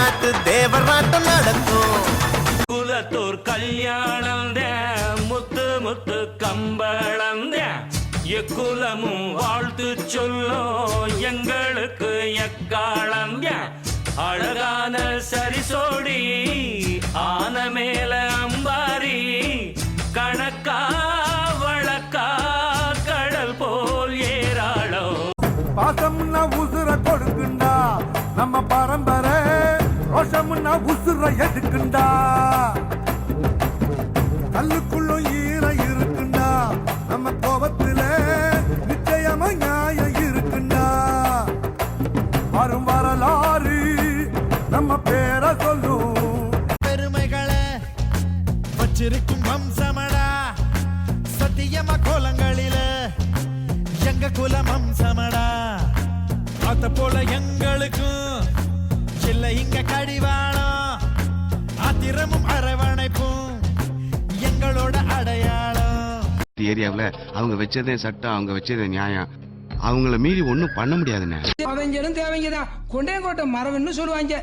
நாட்டு தேவராட்டம் நடக்கும். குலத்தூர் கல்யாணம் முத்து முத்து கம்பளம் எக்குலமும் வாழ்த்து சொல்லும் எங்களுக்கு எக்காலம் அழகான சரிசோடி ஆன மேல அம்பாரி கணக்கா வழக்கா கடல் போல் ஏராளோ. பாசம்னா உசுர கொடுக்குண்டா நம்ம பரம்பரை, ரோஷம்னா உசுர எதுக்குண்டா. கல்லுக்குள்ளும் ஈர இருக்குண்டா நம்ம கோபத்துல, நிச்சயமா நியாயம் இருக்குண்டா. வரும் வரலாறு நம்ம பேரை சொல்லும். பெருமைகளை வச்சிருக்கும் வம்சமடா, சத்தியமா கோலங்களில எங்க குலம் வம்சமடா. அத போல எங்களுக்கும் சில்ல இங்க கடிவாளம், ஆத்திரமும் அரவணைப்பும் எங்களோட அடையாளம். ஏரியாவில் அவங்க வச்சதே சட்டம், அவங்க வச்சதே நியாயம். அவங்கள மீறி ஒன்னும் பண்ண முடியாதுண்ணே. அவங்களும் தேவைங்கதான் கொண்டையங்கோட்டை மரவன்னு சொல்லுவாங்க.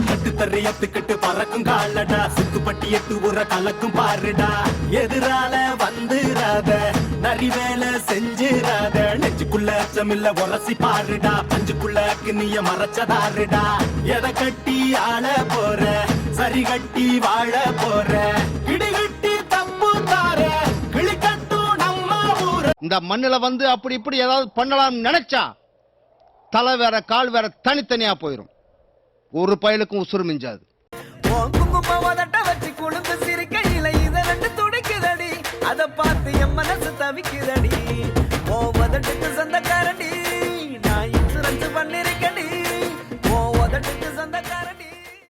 கட்டு தறியத்துக்கிட்டு பறக்கும் காலடா, சுத்துப்பட்டி எட்டு உர கலக்கும் பாருடா. எதிரால வந்துராத, நரி வேலை செஞ்சிராத, நெஞ்சுக்குள்ள அச்சமில்ல உரசி பாருடா. பஞ்சுக்குள்ள கிண்ணிய மறைச்சதாருடா. எதை கட்டி ஆள போற, சரி கட்டி வாழ போற, இடிகட்டி தப்பு தார, கிளிக்கட்டும் நம்ம ஊர. இந்த மண்ணுல வந்து அப்படி இப்படி ஏதாவது பண்ணலாம் நினைச்சா தலை வேற கால் வேற தனித்தனியா போயிரும். ஒரு பயலுக்கும் உசுறு மிஞ்சாது. வச்சு குழுந்து சிரிக்கையில இத ரெண்டு துடிக்குதடி, அத பார்த்து என் மனசு தவிக்குதடி. ஓ வதட்டுக்கு சொந்தக்காரடி